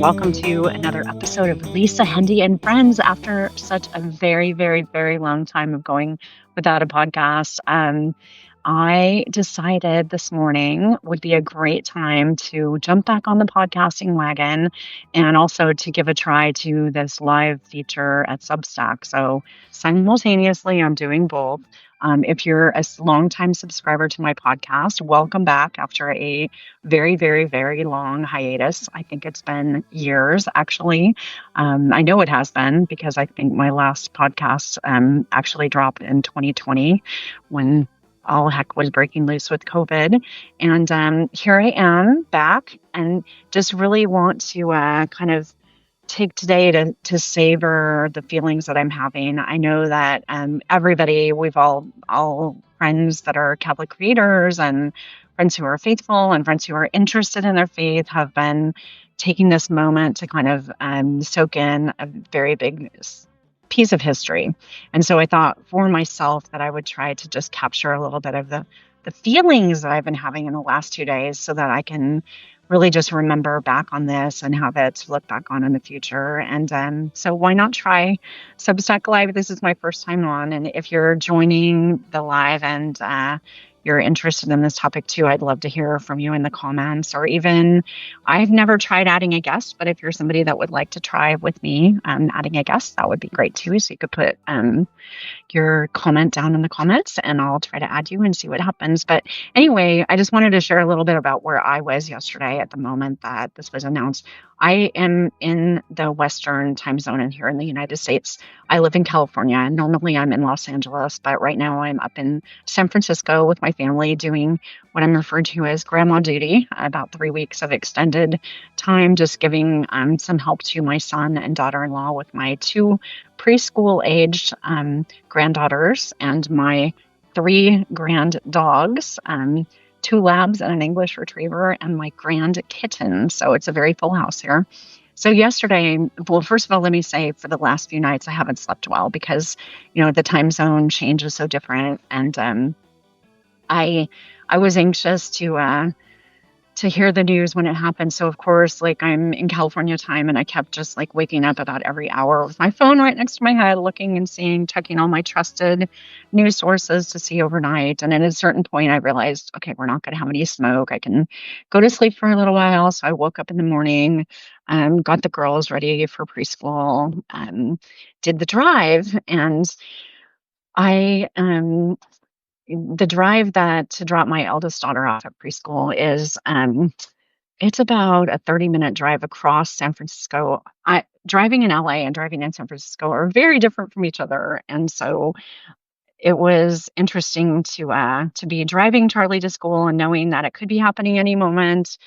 Welcome to another episode of Lisa, Hendey, and Friends after such a very, very, very long time of going without a podcast. I decided this morning would be a great time to jump back on the podcasting wagon and also to give a try to this live feature at Substack. So simultaneously, I'm doing both. If you're a longtime subscriber to my podcast, welcome back after a very, very, very long hiatus. I think it's been years, actually. I know it has been because I think my last podcast actually dropped in 2020 when all heck was breaking loose with COVID. And here I am back and just really want to kind of take today to savor the feelings that I'm having. I know that everybody, we've all friends that are Catholic creators and friends who are faithful and friends who are interested in their faith have been taking this moment to kind of soak in a very big piece of history. And so I thought for myself that I would try to just capture a little bit of the feelings that I've been having in the last 2 days so that I can really just remember back on this and have it to look back on in the future. And so why not try Substack Live? This is my first time on. And if you're joining the live and you're interested in this topic too, I'd love to hear from you in the comments, or even I've never tried adding a guest, but if you're somebody that would like to try with me adding a guest, that would be great too. So you could put your comment down in the comments and I'll try to add you and see what happens. But anyway, I just wanted to share a little bit about where I was yesterday at the moment that this was announced. I am in the Western time zone and here in the United States. I live in California and normally I'm in Los Angeles, but right now I'm up in San Francisco with my family doing what I'm referred to as grandma duty, about 3 weeks of extended time, just giving some help to my son and daughter-in-law with my two preschool-aged granddaughters and my 3 grand dogs, 2 labs and an English retriever, and my grand kitten. So it's a very full house here. So yesterday, well, first of all, let me say for the last few nights, I haven't slept well because, the time zone change is so different. And I was anxious to hear the news when it happened. So of course, like I'm in California time and I kept just like waking up about every hour with my phone right next to my head, looking and seeing, checking all my trusted news sources to see overnight. And at a certain point I realized, okay, we're not going to have any smoke. I can go to sleep for a little while. So I woke up in the morning, got the girls ready for preschool, did the drive, and I the drive that to drop my eldest daughter off at preschool is it's about a 30-minute drive across San Francisco. Driving in LA and driving in San Francisco are very different from each other, and so it was interesting to be driving Charlie to school and knowing that it could be happening any moment.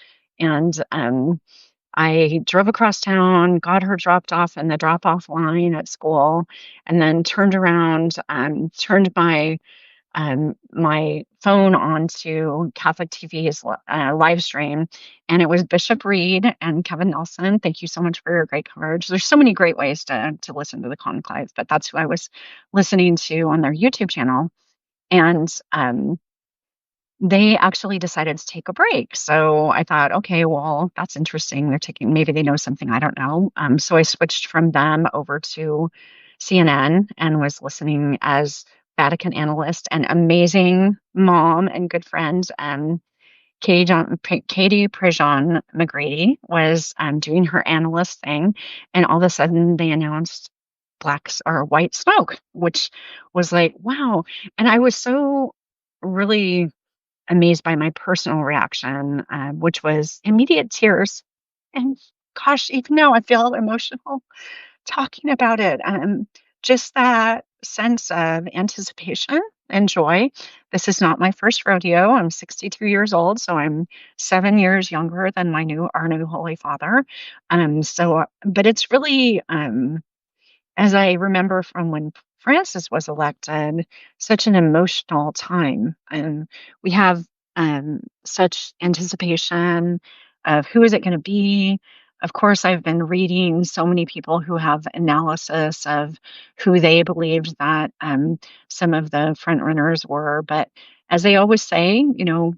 And I drove across town, got her dropped off in the drop-off line at school, and then turned around, turned my phone onto Catholic TV's live stream, and it was Bishop Reed and Kevin Nelson. Thank you so much for your great coverage. There's so many great ways to listen to the conclave, but that's who I was listening to on their YouTube channel. And they actually decided to take a break. So I thought, okay, well, that's interesting. Maybe they know something I don't know. So I switched from them over to CNN and was listening as Vatican analyst and amazing mom and good friend, Katie Prejean McGrady was doing her analyst thing, and all of a sudden they announced white smoke, which was like, wow. And I was so really amazed by my personal reaction, which was immediate tears. And gosh, even now I feel emotional talking about it. Just that sense of anticipation and joy. This is not my first rodeo. I'm 62 years old, so I'm 7 years younger than our new Holy Father. But it's really, as I remember from when Francis was elected, such an emotional time. And we have such anticipation of who is it going to be, of course, I've been reading so many people who have analysis of who they believed that some of the front runners were, but as they always say,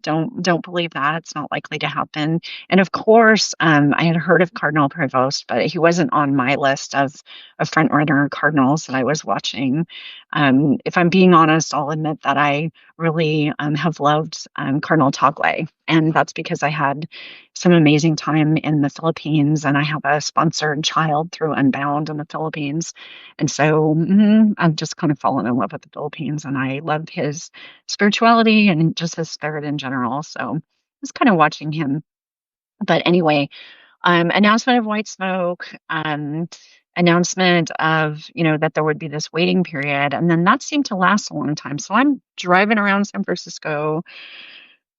don't believe that. It's not likely to happen. And of course, I had heard of Cardinal Prevost, but he wasn't on my list of front runner cardinals that I was watching. If I'm being honest, I'll admit that I really have loved Cardinal Tagle, and that's because I had some amazing time in the Philippines, and I have a sponsored child through Unbound in the Philippines. And so I've just kind of fallen in love with the Philippines, and I love his spirituality and just his spirit in general. So I was kind of watching him. But anyway, announcement of white smoke, announcement of, that there would be this waiting period. And then that seemed to last a long time. So I'm driving around San Francisco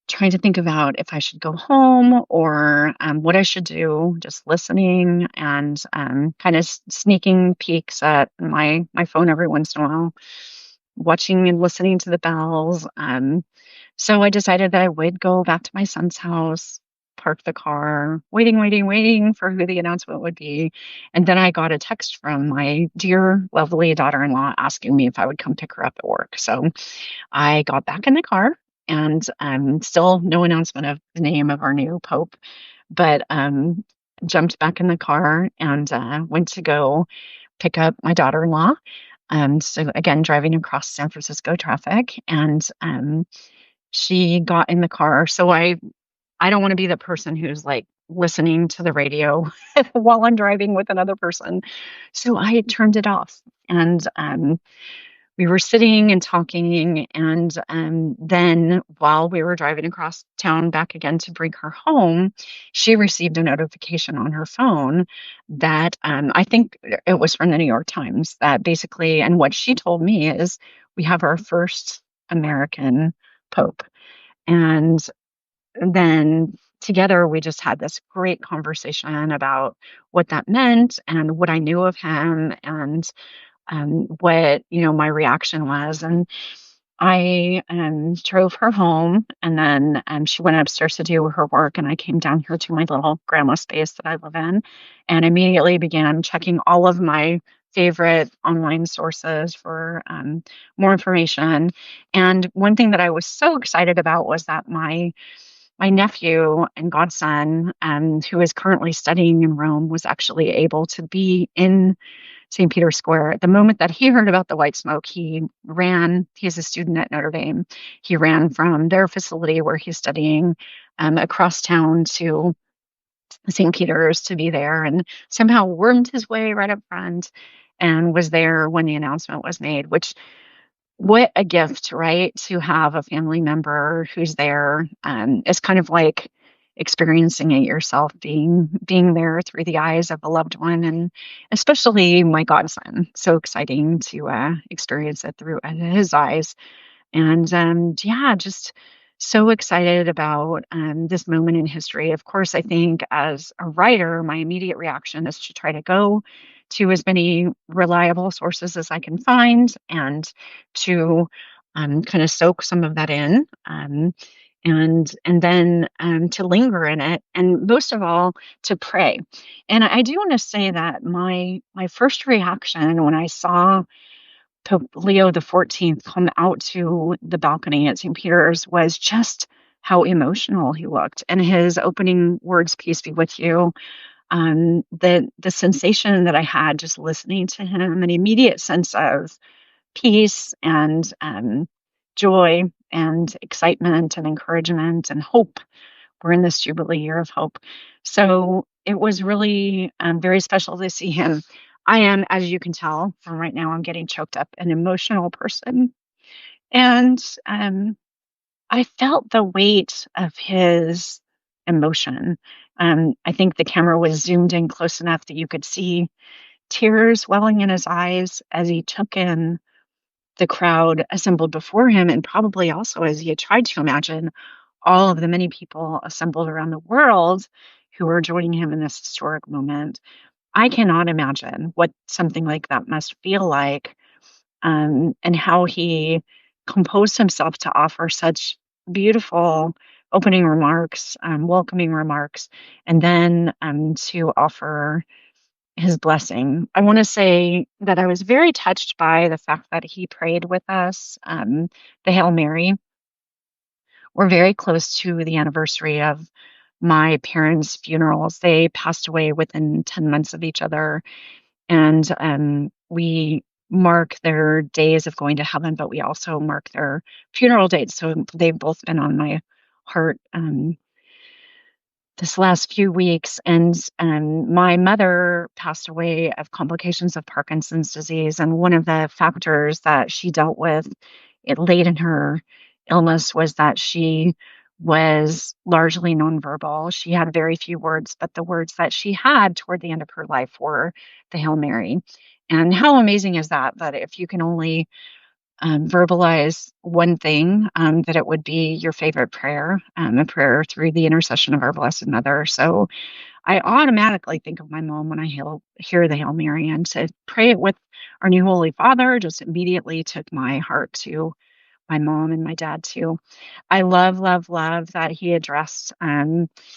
trying to think about if I should go home or what I should do, just listening and kind of sneaking peeks at my phone every once in a while, watching and listening to the bells. So I decided that I would go back to my son's house, park the car, waiting for who the announcement would be. And then I got a text from my dear, lovely daughter in law asking me if I would come pick her up at work. So I got back in the car and still no announcement of the name of our new pope, but jumped back in the car and went to go pick up my daughter in law. So again, driving across San Francisco traffic, and she got in the car. So I don't want to be the person who's like listening to the radio while I'm driving with another person. So I turned it off, and we were sitting and talking, and then while we were driving across town back again to bring her home, she received a notification on her phone that I think it was from the New York Times that basically, and what she told me is we have our first American Pope. And then together we just had this great conversation about what that meant and what I knew of him and what my reaction was. And I drove her home, and then she went upstairs to do her work, and I came down here to my little grandma space that I live in, and immediately began checking all of my favorite online sources for more information. And one thing that I was so excited about was that my nephew and godson, who is currently studying in Rome, was actually able to be in St. Peter's Square. At the moment that he heard about the white smoke, he ran. He's a student at Notre Dame. He ran from their facility where he's studying across town to St. Peter's to be there, and somehow wormed his way right up front and was there when the announcement was made, which what a gift, right? To have a family member who's there. It's kind of like experiencing it yourself, being there through the eyes of a loved one, and especially my godson. So exciting to experience it through his eyes. And yeah, just so excited about this moment in history. Of course, I think as a writer, my immediate reaction is to try to go to as many reliable sources as I can find and to kind of soak some of that in. And then to linger in it, and most of all to pray. And I do want to say that my first reaction when I saw Pope Leo XIV come out to the balcony at St. Peter's was just how emotional he looked. And his opening words, "Peace be with you," the sensation that I had just listening to him, an immediate sense of peace and joy and excitement and encouragement and hope. We're in this Jubilee year of hope. So it was really very special to see him. I am, as you can tell from right now, I'm getting choked up, an emotional person. And I felt the weight of his emotion. I think the camera was zoomed in close enough that you could see tears welling in his eyes as he took in the crowd assembled before him, and probably also as he had tried to imagine all of the many people assembled around the world who were joining him in this historic moment. I cannot imagine what something like that must feel like, and how he composed himself to offer such beautiful opening remarks, welcoming remarks, and then to offer his blessing. I want to say that I was very touched by the fact that he prayed with us, the Hail Mary. We're very close to the anniversary of my parents' funerals. They passed away within 10 months of each other. And we mark their days of going to heaven, but we also mark their funeral dates. So they've both been on my heart this last few weeks. And my mother passed away of complications of Parkinson's disease. And one of the factors that she dealt with late in her illness was that she was largely nonverbal. She had very few words, but the words that she had toward the end of her life were the Hail Mary. And how amazing is that? That if you can only verbalize one thing, that it would be your favorite prayer, a prayer through the intercession of our Blessed Mother. So I automatically think of my mom when I hear the Hail Mary, and to pray it with our new Holy Father just immediately took my heart to my mom and my dad too. I love, love, love that he addressed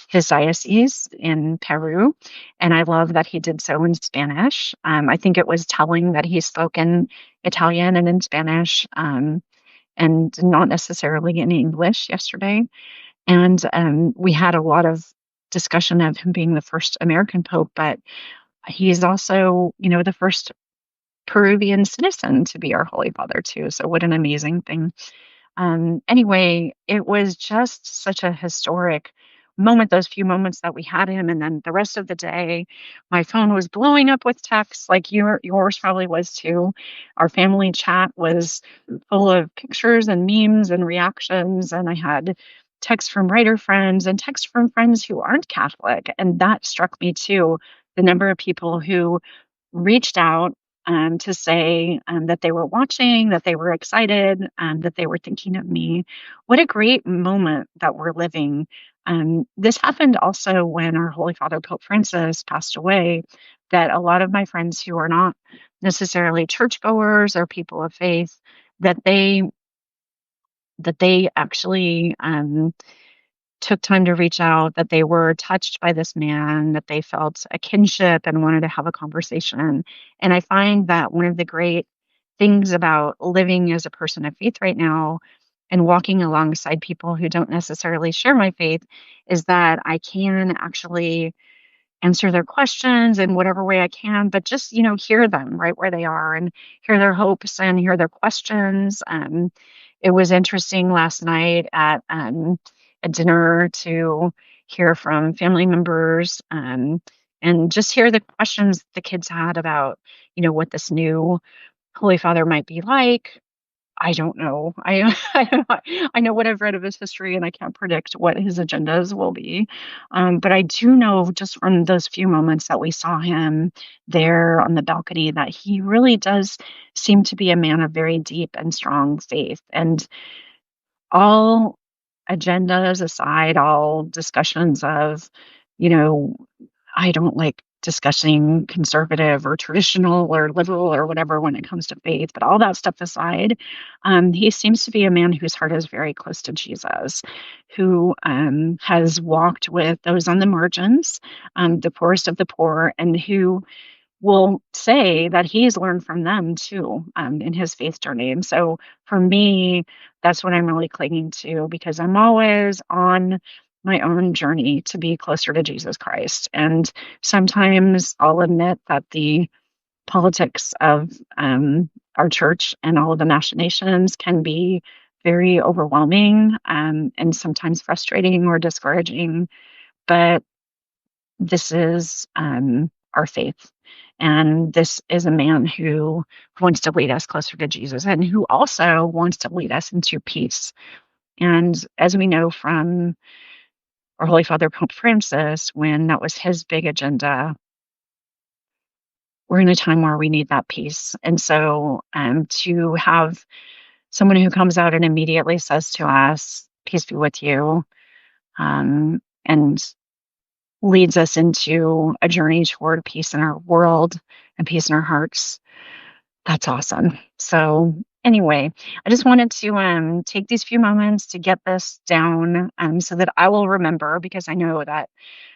his diocese in Peru, and I love that he did so in Spanish. I think it was telling that he spoke in Italian and in Spanish, and not necessarily in English yesterday. And we had a lot of discussion of him being the first American pope, but he's also, the first Peruvian citizen to be our Holy Father too. So what an amazing thing. Anyway, it was just such a historic moment, those few moments that we had him. And then the rest of the day, my phone was blowing up with texts, like yours probably was too. Our family chat was full of pictures and memes and reactions. And I had texts from writer friends and texts from friends who aren't Catholic. And that struck me too. The number of people who reached out to say that they were watching, that they were excited, that they were thinking of me. What a great moment that we're living. This happened also when our Holy Father, Pope Francis, passed away, that a lot of my friends who are not necessarily churchgoers or people of faith, that they actually took time to reach out, that they were touched by this man, that they felt a kinship and wanted to have a conversation. And I find that one of the great things about living as a person of faith right now and walking alongside people who don't necessarily share my faith is that I can actually answer their questions in whatever way I can, but just, hear them right where they are and hear their hopes and hear their questions. It was interesting last night at a dinner to hear from family members, and just hear the questions the kids had about, what this new Holy Father might be like. I don't know. I know what I've read of his history, and I can't predict what his agendas will be. But I do know just from those few moments that we saw him there on the balcony that he really does seem to be a man of very deep and strong faith. And all agendas aside, all discussions of, you know, I don't like discussing conservative or traditional or liberal or whatever when it comes to faith, but all that stuff aside, he seems to be a man whose heart is very close to Jesus, who has walked with those on the margins, the poorest of the poor, and who will say that he's learned from them too, in his faith journey. And so for me, that's what I'm really clinging to, because I'm always on my own journey to be closer to Jesus Christ. And sometimes I'll admit that the politics of our church and all of the machinations can be very overwhelming, and sometimes frustrating or discouraging. But this is our faith. And this is a man who wants to lead us closer to Jesus and who also wants to lead us into peace. And as we know from our Holy Father, Pope Francis, when that was his big agenda, we're in a time where we need that peace. And so to have someone who comes out and immediately says to us, "Peace be with you," and leads us into a journey toward peace in our world and peace in our hearts. That's awesome. So Anyway, I just wanted to take these few moments to get this down so that I will remember, because I know that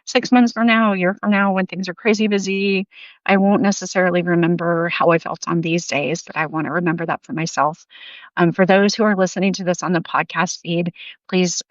6 months from now, a year from now, when things are crazy busy, I won't necessarily remember how I felt on these days, but I want to remember that for myself. For those who are listening to this on the podcast feed, please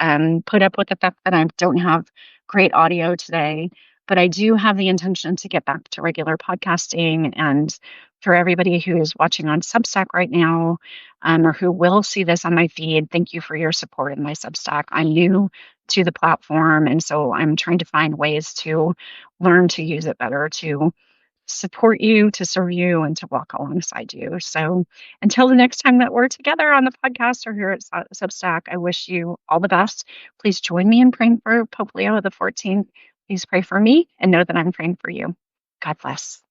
put up with the fact that I don't have great audio today. But I do have the intention to get back to regular podcasting. And for everybody who is watching on Substack right now, or who will see this on my feed, thank you for your support in my Substack. I'm new to the platform, and so I'm trying to find ways to learn to use it better, to support you, to serve you, and to walk alongside you. So until the next time that we're together on the podcast or here at Substack, I wish you all the best. Please join me in praying for Pope Leo XIV. Please pray for me and know that I'm praying for you. God bless.